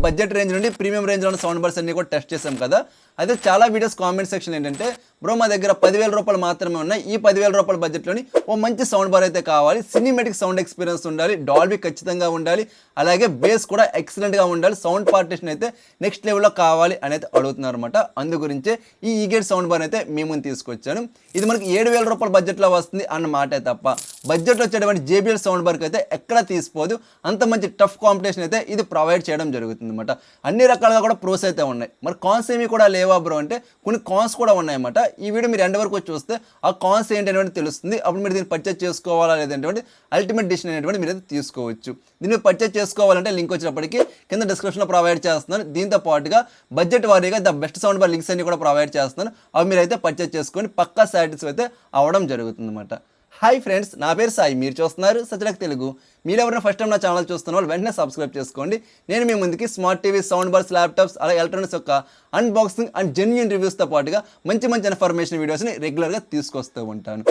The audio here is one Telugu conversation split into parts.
బడ్జెట్ రేంజ్ నుండి ప్రీమియం రేంజ్లో ఉన్న సౌండ్ బార్స్ అన్ని కూడా టెస్ట్ చేసాం కదా. అయితే చాలా వీడియోస్ కామెంట్ సెక్షన్ ఏంటంటే బ్రో మా దగ్గర 10,000 రూపాయలు మాత్రమే ఉన్నాయి, ఈ 10,000 రూపాయల బడ్జెట్లోని ఓ మంచి సౌండ్ బార్ అయితే కావాలి, సినిమాటిక్ సౌండ్ ఎక్స్పీరియన్స్ ఉండాలి, డాల్బీ ఖచ్చితంగా ఉండాలి, అలాగే బేస్ కూడా ఎక్సలెంట్గా ఉండాలి, సౌండ్ పార్టిషన్ అయితే నెక్స్ట్ లెవెల్లో కావాలి అని అయితే అడుగుతున్నారు అనమాట. అందు గురించే ఈ ఈగేట్ సౌండ్ బార్ అయితే మేము తీసుకొచ్చాను. ఇది మనకి 7,000 రూపాయల బడ్జెట్లో వస్తుంది అన్న మాటే తప్ప బడ్జెట్లో వచ్చేటువంటి JBL సౌండ్ బార్కి అయితే ఎక్కడా తీసిపోదు. అంత మంచి టఫ్ కాంపిటీషన్ అయితే ఇది ప్రొవైడ్ చేయడం జరుగుతుంది అనమాట. అన్ని రకాలుగా కూడా ప్రోస్ అయితే ఉన్నాయి. మరి కాన్స్ ఏమి కూడా లేవా బ్రో అంటే కొన్ని కాన్స్ కూడా ఉన్నాయన్నమాట. ఈ వీడియో మీరు ఎండ్ వరకు చూస్తే ఆ కాన్స్ ఏంటి అనేటువంటి తెలుస్తుంది. అప్పుడు మీరు దీన్ని పర్చేజ్ చేసుకోవాలా లేదంటే అల్టిమేట్ డిసిషన్ అనేటువంటి మీరు అయితే తీసుకోవచ్చు. దీన్ని పర్చేజ్ చేసుకోవాలంటే లింక్ వచ్చినప్పటికీ కింద డిస్క్రిప్షన్లో ప్రొవైడ్ చేస్తున్నాను. దీంతో పాటుగా బడ్జెట్ వారీగా the best sound bar links అన్ని కూడా ప్రొవైడ్ చేస్తున్నాను. అవి మీరు అయితే పర్చేజ్ చేసుకొని పక్కా సాటిస్ఫై అయితే అవ్వడం జరుగుతుంది అనమాట. హాయ్ ఫ్రెండ్స్, నా పేరు సాయి, మీరు చూస్తున్నారు సజ్జలక్ తెలుగు. మీరు ఎవరైనా ఫస్ట్ టైం నా ఛానల్ చూస్తున్న వాళ్ళు వెంటనే సబ్స్క్రైబ్ చేసుకోండి. నేను మీ ముందుకి smart TV, sound bars, laptops, అలాగే ఎలక్ట్రానిక్స్ యొక్క అన్బాక్సింగ్ అండ్ జెన్యూన్ రివ్యూస్తో పాటుగా మంచి ఇన్ఫర్మేషన్ వీడియోస్ని రెగ్యులర్గా తీసుకొస్తూ ఉంటాను.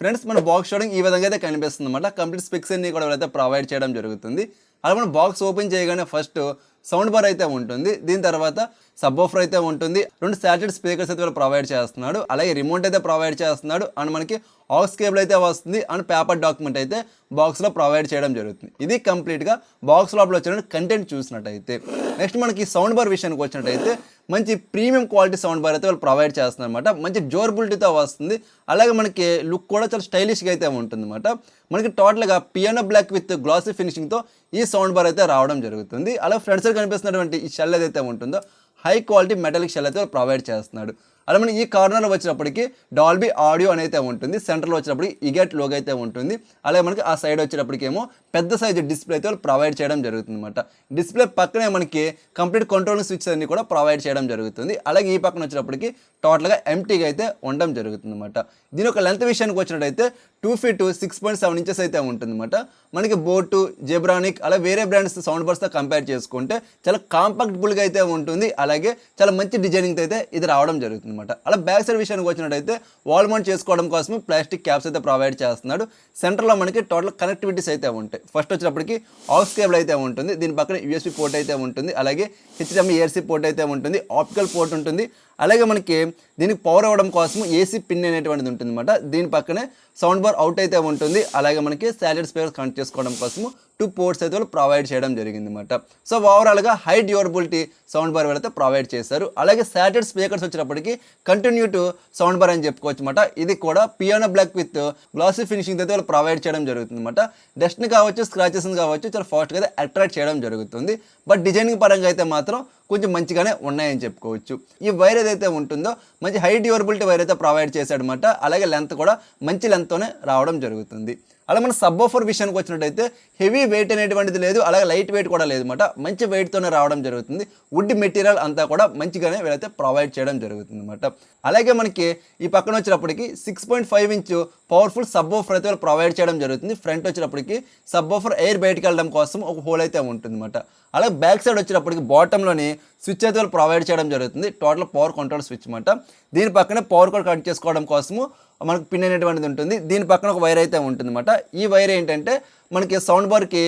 ఫ్రెండ్స్, మన బాక్స్ చూడడం ఈ విధంగా అయితే కనిపిస్తుంది అనమాట. కంప్లీట్ స్పెక్స్ అన్ని కూడా అయితే ప్రొవైడ్ చేయడం జరుగుతుంది. అలా మనం బాక్స్ ఓపెన్ చేయగానే ఫస్ట్ సౌండ్ బార్ అయితే ఉంటుంది. దీని తర్వాత సబ్ ఆఫర్ అయితే ఉంటుంది. 2 శాటిలైట్ స్పీకర్స్ అయితే ప్రొవైడ్ చేస్తున్నాడు. అలాగే రిమోట్ అయితే ప్రొవైడ్ చేస్తున్నాడు. అండ్ మనకి ఆక్స్ కేబుల్ అయితే వస్తుంది. అండ్ పేపర్ డాక్యుమెంట్ అయితే బాక్స్లో ప్రొవైడ్ చేయడం జరుగుతుంది. ఇది కంప్లీట్గా బాక్స్ లోపల వచ్చిన కంటెంట్ చూసినట్టయితే. నెక్స్ట్ మనకి సౌండ్ బార్ విషయానికి వచ్చినట్టయితే మంచి ప్రీమియం క్వాలిటీ సౌండ్ బార్ అయితే వాళ్ళు ప్రొవైడ్ చేస్తున్నారు అనమాట. మంచి డ్యూరబిలిటీతో వస్తుంది. అలాగే మనకి లుక్ కూడా చాలా స్టైలిష్గా అయితే ఉంటుంది అనమాట. మనకి టోటల్గా పియానో బ్లాక్ విత్ గ్లాసీ ఫినిషింగ్తో ఈ సౌండ్ బార్ అయితే రావడం జరుగుతుంది. అలాగే ఫ్రంట్ సైడ్ కనిపిస్తున్నటువంటి ఈ షెల్ ఏదైతే ఉంటుందో హై క్వాలిటీ మెటాలిక్ షెల్ అయితే ప్రొవైడ్ చేస్తున్నాడు. అలా మనం ఈ కార్నర్లో వచ్చినప్పటికీ డాల్బీ ఆడియో అనేది ఉంటుంది. సెంటర్లో వచ్చినప్పటికి ఈగేట్ లోగో అయితే ఉంటుంది. అలాగే మనకి ఆ సైడ్ వచ్చేటప్పటికేమో పెద్ద సైజు డిస్ప్లే అయితే ప్రొవైడ్ చేయడం జరుగుతుంది అనమాట. డిస్ప్లే పక్కనే మనకి కంప్లీట్ కంట్రోలింగ్ స్విచ్ అన్ని కూడా ప్రొవైడ్ చేయడం జరుగుతుంది. అలాగే ఈ పక్కన వచ్చేటప్పటికి టోటల్గా ఎంటీగా అయితే ఉండడం జరుగుతుంది అనమాట. దీని యొక్క లెంత్ విషయానికి వచ్చినట్టయితే 2 feet 6.7 inches అయితే ఉంటుందన్నమాట. మనకి బోటు, జెబ్రానిక్ అలా వేరే బ్రాండ్స్ సౌండ్ బార్స్తో కంపేర్ చేసుకుంటే చాలా కాంపాక్టబుల్గా అయితే ఉంటుంది. అలాగే చాలా మంచి డిజైనింగ్ అయితే ఇది రావడం జరుగుతుంది అనమాట. అలా బ్యాక్ సైడ్ విషయానికి వచ్చినట్టయితే వాల్ మౌంట్ చేసుకోవడం కోసం ప్లాస్టిక్ క్యాప్స్ అయితే ప్రొవైడ్ చేస్తున్నాడు. సెంటర్లో మనకి టోటల్ కనెక్టివిటీస్ అయితే ఉంటాయి. ఫస్ట్ వచ్చినప్పటికి ఆక్స్ కేబుల్ అయితే ఉంటుంది. దీని పక్కన USB పోర్ట్ అయితే ఉంటుంది. అలాగే HDMI ARC పోర్ట్ అయితే ఉంటుంది. ఆప్టికల్ పోర్ట్ ఉంటుంది. అలాగే మనకి దీనికి పవర్ అవ్వడం కోసం AC పిన్ అనేటువంటిది ఉంటుంది అనమాట. దీని పక్కనే సౌండ్ బార్ అవుట్ అయితే ఉంటుంది. అలాగే మనకి శాటిలైట్ స్పీకర్స్ కనెక్ట్ చేసుకోవడం కోసము 2 ports అయితే ప్రొవైడ్ చేయడం జరిగింది అనమాట. సో ఓవరాల్గా హై డ్యూరబిలిటీ సౌండ్ బార్ అయితే ప్రొవైడ్ చేశారు. అలాగే శాటిలైట్ స్పీకర్స్ వచ్చినప్పటికీ కంటిన్యూ టు సౌండ్ బార్ అని చెప్పుకోవచ్చు అనమాట. ఇది కూడా piano black with glossy finishing అయితే ప్రొవైడ్ చేయడం జరుగుతుంది అనమాట. డస్ట్ని కావచ్చు, స్క్రాచెస్ కావచ్చు చాలా ఫాస్ట్గా అయితే అట్రాక్ట్ చేయడం జరుగుతుంది. బట్ డిజైనింగ్ పరంగా అయితే మాత్రం కొంచెం మంచిగానే ఉన్నాయని చెప్పుకోవచ్చు. ఈ వైర్ ఏదైతే ఉంటుందో మంచి హై డ్యూరబిలిటీ వైర్ అయితే ప్రొవైడ్ చేశాడనమాట. అలాగే లెంత్ కూడా మంచి లెంత్తోనే రావడం జరుగుతుంది. అలా మన సబ్ ఆఫర్ విషయానికి వచ్చినట్టయితే హెవీ వెయిట్ అనేటువంటిది లేదు, అలాగే లైట్ వెయిట్ కూడా లేదు అనమాట. మంచి వెయిట్తోనే రావడం జరుగుతుంది. వుడ్ మెటీరియల్ అంతా కూడా మంచిగానే వీళ్ళైతే ప్రొవైడ్ చేయడం జరుగుతుంది అనమాట. అలాగే మనకి ఈ పక్కన వచ్చినప్పటికి 6.5 inch పవర్ఫుల్ సబ్ ఆఫర్ అయితే ప్రొవైడ్ చేయడం జరుగుతుంది. ఫ్రంట్ వచ్చినప్పటికి సబ్ ఆఫర్ ఎయిర్ బయటకు వెళ్ళడం కోసం ఒక హోల్ అయితే ఉంటుంది అనమాట. అలాగే బ్యాక్ సైడ్ వచ్చినప్పటికి బాటంలోని స్విచ్ అయితే ప్రొవైడ్ చేయడం జరుగుతుంది. టోటల్ పవర్ కంట్రోల్ స్విచ్ అనమాట. దీని పక్కనే పవర్ కోడ్ కనెక్ట్ చేసుకోవడం కోసము మనకు పిన్ అనేటువంటిది ఉంటుంది. దీని పక్కన ఒక వైర్ అయితే ఉంటుంది అనమాట. ఈ వైర్ ఏంటంటే మనకి సౌండ్ బార్కి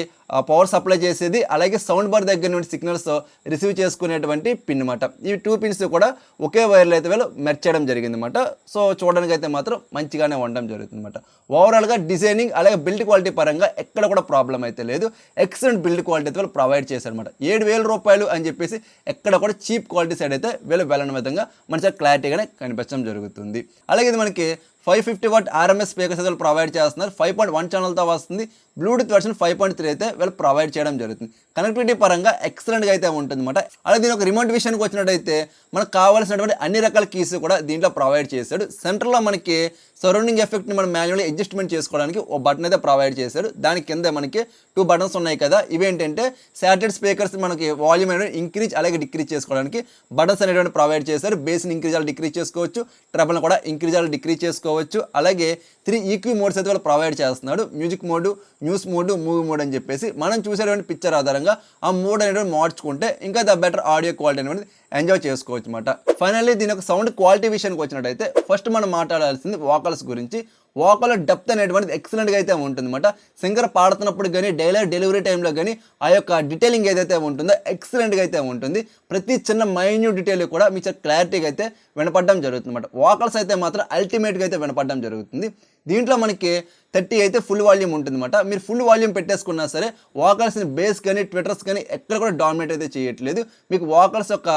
పవర్ సప్లై చేసేది, అలాగే సౌండ్ బార్ దగ్గర నుండి సిగ్నల్స్ రిసీవ్ చేసుకునేటువంటి పిన్ అనమాట. ఈ 2 pins కూడా ఒకే వైర్లో అయితే వీళ్ళు మెర్చ్ చేయడం జరిగింది అనమాట. సో చూడడానికి అయితే మాత్రం మంచిగానే ఉండడం జరుగుతుంది అనమాట. ఓవరాల్గా డిజైనింగ్ అలాగే బిల్డ్ క్వాలిటీ పరంగా ఎక్కడ కూడా ప్రాబ్లం అయితే లేదు. ఎక్సలెంట్ బిల్డ్ క్వాలిటీ అయితే వీళ్ళు ప్రొవైడ్ చేశారనమాట. 7,000 రూపాయలు అని చెప్పేసి ఎక్కడ కూడా చీప్ క్వాలిటీ సైడ్ అయితే వీళ్ళు వెళ్ళని విధంగా మంచిగా క్లారిటీగానే కనిపించడం జరుగుతుంది. అలాగే ఇది మనకి 550 watt RMS స్పీకర్స్ అయితే ప్రొవైడ్ చేస్తున్నారు. 5.1 ఛానల్తో వస్తుంది. బ్లూటూత్ వెర్షన్ 5.3 అయితే వీళ్ళు ప్రొవైడ్ చేయడం జరుగుతుంది. కనెక్టివిటీ పరంగా ఎక్సలెంట్గా అయితే ఉంటుంది అనమాట. అలాగే దీని ఒక రిమోట్ విషయానికి వచ్చినట్టయితే మనకు కావాల్సినటువంటి అన్ని రకాల కీస్ కూడా దీంట్లో ప్రొవైడ్ చేశాడు. సెంటర్లో మనకి సరౌండింగ్ ఎఫెక్ట్ని మనం మాన్యువల్లీ అడ్జస్ట్మెంట్ చేసుకోవడానికి ఒక బటన్ అయితే ప్రొవైడ్ చేశాడు. దాని కింద మనకి 2 buttons ఉన్నాయి కదా. ఇవేంటంటే శాటిలైట్ స్పీకర్స్ మనకి వాల్యూమ్ అనేది ఇంక్రీజ్ అలాగే డిక్రీజ్ చేసుకోవడానికి బటన్స్ అనేటువంటి ప్రొవైడ్ చేశారు. బేస్ని ఇంక్రీజ్ అలా డిక్రీజ్ చేసుకోవచ్చు, ట్రబుల్ని కూడా ఇంక్రీజ్ అలా డిక్రీజ్ చేసుకోవచ్చు. అలాగే 3 EQ మోడ్స్ అయితే వాళ్ళు ప్రొవైడ్ చేస్తున్నాడు. Music mode, news mode, movie mode అని చెప్పేసి మనం చూసేటువంటి పిక్చర్ ఆధారంగా ఆ మోడ్ అనేటువంటి మార్చుకుంటే ఇంకా ద బెటర్ ఆడియో క్వాలిటీ అనేది ఎంజాయ్ చేసుకోవచ్చు అనమాట. ఫైనల్లీ దీని యొక్క సౌండ్ క్వాలిటీ విషయానికి వచ్చినట్టయితే ఫస్ట్ మనం మాట్లాడాల్సింది వోకల్స్ గురించి. వోకల్ డెప్త్ అనేటువంటిది ఎక్సలెంట్గా అయితే ఉంటుంది అనమాట. సింగర్ పాడుతున్నప్పుడు కానీ డెలివరీ టైంలో కానీ ఆ యొక్క డీటెయిలింగ్ ఏదైతే ఉంటుందో ఎక్సలెంట్గా అయితే ఉంటుంది. ప్రతి చిన్న మైన్యూట్ డీటెయిల్ కూడా మీకు క్లారిటీగా అయితే వినపడడం జరుగుతుంది అనమాట. వోకల్స్ అయితే మాత్రం అల్టిమేట్గా అయితే వినపడడం జరుగుతుంది. దీంట్లో మనకి 30 అయితే ఫుల్ వాల్యూమ్ ఉంటుంది అనమాట. మీరు ఫుల్ వాల్యూమ్ పెట్టేసుకున్నా సరే వోకల్స్ని బేస్ కానీ ట్విటర్స్ కానీ ఎక్కడ కూడా డామినేట్ అయితే చేయట్లేదు. మీకు వోకల్స్ యొక్క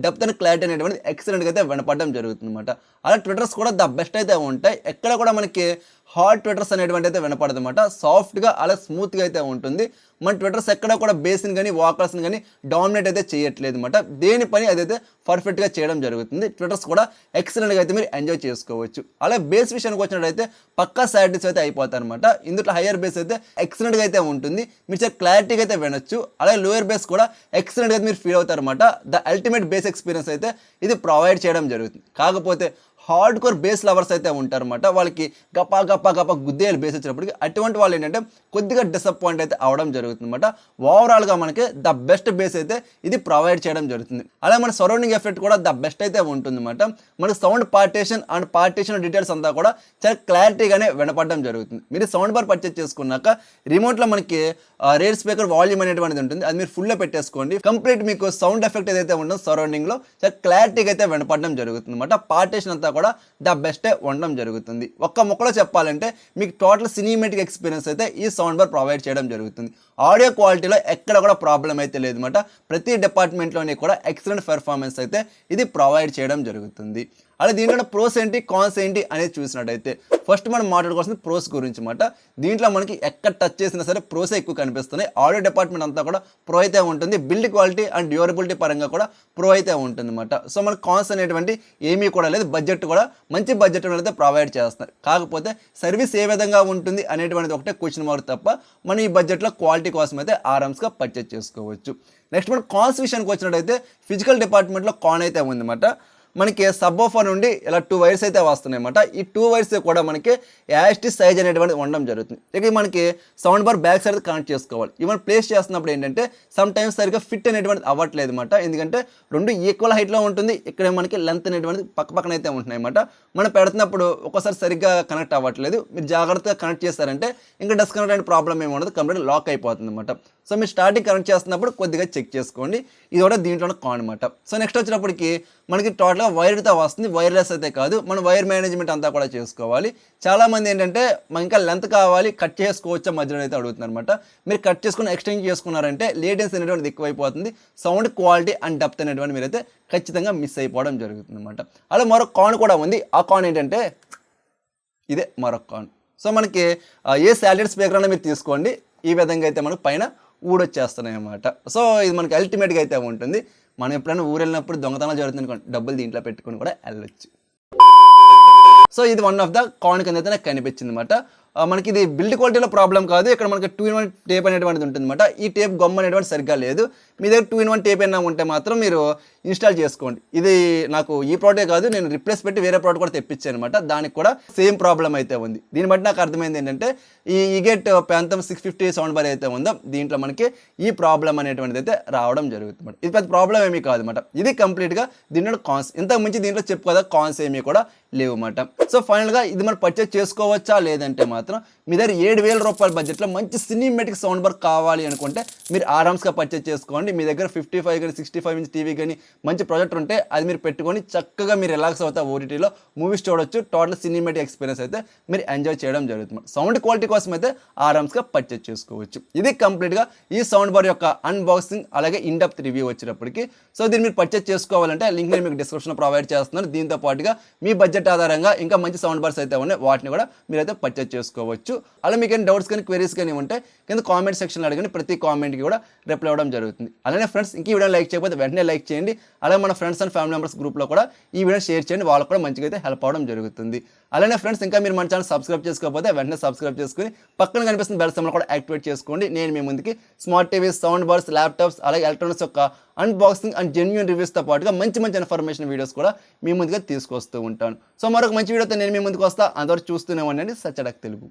డెప్త్ అండ్ క్లారిటీ అనేటువంటిది ఎక్సలెంట్గా అయితే వినపడడం జరుగుతుంది అనమాట. అలా ట్విటర్స్ కూడా ద బెస్ట్ అయితే ఉంటాయి. ఎక్కడ కూడా మనకి హార్డ్ ట్విటర్స్ అనేటువంటి అయితే వినపడదు అనమాట. సాఫ్ట్గా అలా స్మూత్గా అయితే ఉంటుంది. మన ట్విటర్స్ ఎక్కడ కూడా బేస్ని కానీ వోకల్స్ని కానీ డామినేట్ అయితే చేయట్లేదు అనమాట. దేని పని అదైతే పర్ఫెక్ట్గా చేయడం జరుగుతుంది. ట్విటర్స్ కూడా ఎక్సలెంట్గా అయితే మీరు ఎంజాయ్ చేసుకోవచ్చు. అలా బేస్ విషయానికి వచ్చినట్టయితే పక్కా సాటిస్ఫై అయితే అయిపోతారు అనమాట. ఇందులో హయ్యర్ బేస్ అయితే ఎక్సలెంట్గా అయితే ఉంటుంది. మీరు చాలా క్లారిటీగా అయితే వినొచ్చు. అలాగే లోయర్ బేస్ కూడా ఎక్సలెంట్గా అయితే మీరు ఫీల్ అవుతారు అనమాట. ద అల్టిమేట్ బేస్ ఎక్స్పీరియన్స్ అయితే ఇది ప్రొవైడ్ చేయడం జరుగుతుంది. కాకపోతే హార్డ్ కోర్ బేస్ లవర్స్ అయితే ఉంటారన్నమాట. వాళ్ళకి గప గుద్దేయాలి బేస్ వచ్చినప్పటికి అటువంటి వాళ్ళు ఏంటంటే కొద్దిగా డిసప్పాయింట్ అయితే అవడం జరుగుతుంది అనమాట. ఓవరాల్గా మనకి ద బెస్ట్ బేస్ అయితే ఇది ప్రొవైడ్ చేయడం జరుగుతుంది. అలాగే మన సరౌండింగ్ ఎఫెక్ట్ కూడా ద బెస్ట్ అయితే ఉంటుంది అనమాట. మనకి సౌండ్ పార్టీషన్ డీటెయిల్స్ అంతా కూడా చాలా క్లారిటీగానే వినపడడం జరుగుతుంది. మీరు సౌండ్ బార్ పర్చేజ్ చేసుకున్నాక రిమోట్లో మనకి రేర్ స్పీకర్ వాల్యూమ్ అనేటువంటిది ఉంటుంది. అది మీరు ఫుల్లో పెట్టేసుకోండి. కంప్లీట్ మీకు సౌండ్ ఎఫెక్ట్ ఏదైతే ఉంటుందో సరౌండింగ్లో చాలా క్లారిటీగా అయితే వినపడడం జరుగుతుంది అనమాట. పార్టీషన్ అంతా కూడా ద బెస్టే ఉండడం జరుగుతుంది. ఒక్క ముక్కలో చెప్పాలంటే మీకు టోటల్ సినిమాటిక్ ఎక్స్పీరియన్స్ అయితే ఈ సౌండ్ బార్ ప్రొవైడ్ చేయడం జరుగుతుంది. ఆడియో క్వాలిటీలో ఎక్కడ కూడా ప్రాబ్లం అయితే లేదన్నమాట. ప్రతి డిపార్ట్మెంట్లోని కూడా ఎక్సలెంట్ పెర్ఫార్మెన్స్ అయితే ఇది ప్రొవైడ్ చేయడం జరుగుతుంది. అలా దీంట్లో ప్రోస్ ఏంటి కాన్స్ ఏంటి అనేది చూసినట్టయితే ఫస్ట్ మనం మాట్లాడుకోవాల్సింది ప్రోస్ గురించి అనమాట. దీంట్లో మనకి ఎక్కడ టచ్ చేసినా సరే ప్రోసే ఎక్కువ కనిపిస్తున్నాయి. ఆడియో డిపార్ట్మెంట్ అంతా కూడా ప్రో అయితే ఉంటుంది. బిల్డ్ క్వాలిటీ అండ్ డ్యూరబిలిటీ పరంగా కూడా ప్రో అయితే ఉంటుంది అనమాట. సో మనకి కాన్స్ అనేటువంటి ఏమీ కూడా లేదు. బడ్జెట్ కూడా మంచి బడ్జెట్ అయితే ప్రొవైడ్ చేస్తున్నారు. కాకపోతే సర్వీస్ ఏ విధంగా ఉంటుంది అనేటువంటిది ఒకటే క్వశ్చన్ మార్క్ తప్ప మనం ఈ బడ్జెట్లో క్వాలిటీ కోసం అయితే ఆరామ్స్గా పర్చేజ్ చేసుకోవచ్చు. నెక్స్ట్ మనం కాన్స్ విషయానికి వచ్చినట్టయితే ఫిజికల్ డిపార్ట్మెంట్లో కాన్ అయితే ఉందన్నమాట. మనకి సబ్వూఫర్ నుండి ఇలా 2 వైర్స్ అయితే వస్తున్నాయి అన్నమాట. ఈ 2 వైర్స్ కూడా మనకి యాస్టీ సైజ్ అనేటువంటి ఉండడం జరుగుతుంది. ఇక మనకి sound bar back side connect చేసుకోవాలి. ఇవన్నీ ప్లేస్ చేస్తున్నప్పుడు ఏంటంటే సమ్ టైమ్స్ సరిగ్గా ఫిట్ అనేటువంటిది అవ్వట్లేదు అనమాట. ఎందుకంటే 2 ఈక్వల్ హైట్లో ఉంటుంది. ఇక్కడ మనకి లెంత్ అనేటువంటిది పక్కన అయితే ఉంటున్నాయి అన్నమాట. మనం పెడుతున్నప్పుడు ఒక్కోసారి సరిగ్గా కనెక్ట్ అవ్వట్లేదు. మీరు జాగ్రత్తగా కనెక్ట్ చేస్తారంటే ఇంకా డిస్కనెక్ట్ అయిన ప్రాబ్లం ఏమి ఉండదు. కంప్లీట్ లాక్ అయిపోతుంది అనమాట. సో మీరు స్టార్టింగ్ కనెక్ట్ చేస్తున్నప్పుడు కొద్దిగా చెక్ చేసుకోండి. ఇది కూడా దీంట్లోనే కాన్ అనమాట. సో నెక్స్ట్ వచ్చినప్పటికి మనకి టోటల్గా వైర్తో వస్తుంది. వైర్లెస్ అయితే కాదు. మనం వైర్ మేనేజ్మెంట్ అంతా కూడా చేసుకోవాలి. చాలామంది ఏంటంటే మనకి ఇంకా లెంత్ కావాలి కట్ చేసుకోవచ్చా మధ్యలో అయితే అడుగుతున్నారు అనమాట. మీరు కట్ చేసుకుని ఎక్స్టెండ్ చేసుకున్నారంటే లేటెన్సీ అనేటువంటిది ఎక్కువైపోతుంది. సౌండ్ క్వాలిటీ అండ్ డెప్త్ అనేటువంటి మీరైతే ఖచ్చితంగా మిస్ అయిపోవడం జరుగుతుంది అనమాట. అలా మరొక కాన్ కూడా ఉంది. ఆ కాన్ ఏంటంటే ఇదే మరొక కాన్. సో మనకి ఏ శాటిలైట్ స్పీకర్ అయినా మీరు తీసుకోండి. ఈ విధంగా అయితే మనకు పైన ఊడొచ్చేస్తున్నాయి అన్నమాట. సో ఇది మనకి అల్టిమేట్గా అయితే ఉంటుంది. మనం ఎప్పుడైనా ఊరు వెళ్ళినప్పుడు దొంగతనాలు జరుగుతుంది అనుకోండి, డబ్బులు దీంట్లో పెట్టుకుని కూడా వెళ్ళొచ్చు. సో ఇది వన్ ఆఫ్ ద కాన్ కింద అయితే నాకు కనిపించింది అనమాట. మనకి ఇది బిల్డ్ క్వాలిటీలో ప్రాబ్లం కాదు. ఇక్కడ మనకి 2-in-1 టేప్ అనేటువంటిది ఉంటుంది అనమాట. ఈ టేప్ గమ్ అనేటువంటి సరిగ్గా లేదు. మీ దగ్గర 2-in-1 టేప్ అయినా ఉంటే మాత్రం మీరు ఇన్స్టాల్ చేసుకోండి. ఇది నాకు ఈ ప్రోడక్టే కాదు, నేను రిప్లేస్ పెట్టి వేరే ప్రోడక్ట్ కూడా తెప్పించాను అనమాట. దానికి కూడా సేమ్ ప్రాబ్లం అయితే ఉంది. దీన్ని బట్టి నాకు అర్థమైంది ఏంటంటే ఈ ఈగెట్ ప్యాంథమ్ 650 సౌండ్ బార్ అయితే ఉందో దీంట్లో మనకి ఈ ప్రాబ్లం అనేటువంటిది అయితే రావడం జరుగుతుంది. ఇది పెద్ద ప్రాబ్లం ఏమీ కాదు అనమాట. ఇది కంప్లీట్గా దీంట్లో కాన్స్. ఇంతకు మించి దీంట్లో చెప్పు కదా కాన్స్ ఏమీ కూడా లేవు అన్నమాట. సో ఫైనల్గా ఇది మనం పర్చేస్ చేసుకోవచ్చా లేదంటే మాత్రం మీ దగ్గర 7,000 రూపాయల బడ్జెట్లో మంచి సినిమాటిక్ సౌండ్ బార్ కావాలి అనుకుంటే మీరు ఆరామ్స్గా పర్చేస్ చేసుకోండి. మీ దగ్గర 55 కానీ 65 ఇంచ్ టీవీ కానీ మంచి ప్రాజెక్టర్ ఉంటే అది మీరు పెట్టుకొని చక్కగా మీరు రిలాక్స్ అవుతా ఓటీటీలో మూవీస్ చూడొచ్చు. టోటల్ సినిమాటిక్ ఎక్స్పీరియన్స్ అయితే మీరు ఎంజాయ్ చేయడం జరుగుతుంది. సౌండ్ క్వాలిటీ కోసం అయితే ఆరామ్స్గా పర్చేస్ చేసుకోవచ్చు. ఇది కంప్లీట్గా ఈ సౌండ్ బార్ యొక్క అన్బాక్సింగ్ అలాగే ఇన్ డెప్త్ రివ్యూ వచ్చేటప్పటికి. సో దీన్ని మీరు పర్చేస్ చేసుకోవాలంటే లింక్ నేను మీకు డిస్క్రిప్షన్లో ప్రొవైడ్ చేస్తున్నాను. దీంతో పాటుగా మీ బడ్జెట్ ఆధారంగా ఇంకా మంచి సౌండ్ బార్స్ అయితే ఉన్నాయి, వాటిని కూడా మీరైతే పర్చేస్ చేసుకోవచ్చు. అలా మీకు ఏమైనా డౌట్స్ కానీ క్వెరీస్ కానీ ఉంటే కింద కామెంట్ సెక్షన్లో అడగండి. ప్రతి కామెంట్కి కూడా రిప్లై అవ్వడం జరుగుతుంది. అలానే ఫ్రెండ్స్ ఇంక ఈ వీడియో లైక్ చేయకపోతే వెంటనే లైక్ చేయండి. అలాగే మన ఫ్రెండ్స్ అండ్ ఫ్యామిలీ మెంబర్స్ గ్రూప్లో కూడా ఈ వీడియో షేర్ చేయండి. వాళ్ళకు కూడా మంచిగా అయితే హెల్ప్ అవ్వడం జరుగుతుంది. అలానే ఫ్రెండ్స్ ఇంకా మీరు మన ఛానల్ సబ్స్క్రైబ్ చేసుకోకపోతే వెంటనే సబ్స్క్రైబ్ చేసుకుని పక్కన కనిపిస్తున్న బెల్ సింబల్ కూడా యాక్టివేట్ చేసుకోండి. నేను మీ ముందుకి smart TVs, sound bars, laptops అలాగే ఎలక్ట్రానిక్స్ యొక్క అన్బాక్సింగ్ అండ్ జెన్యూన్ రివ్యూస్తో పాటుగా మంచి ఇన్ఫర్మేషన్ వీడియోస్ కూడా మీ ముందుగా తీసుకొస్తూ ఉంటాను. సో మరొక మంచి వీడియోతో నేను మీ ముందుకు వస్తా. అందరూ చూస్తూనే ఉండండి సచ్చడక్ తెలుగు.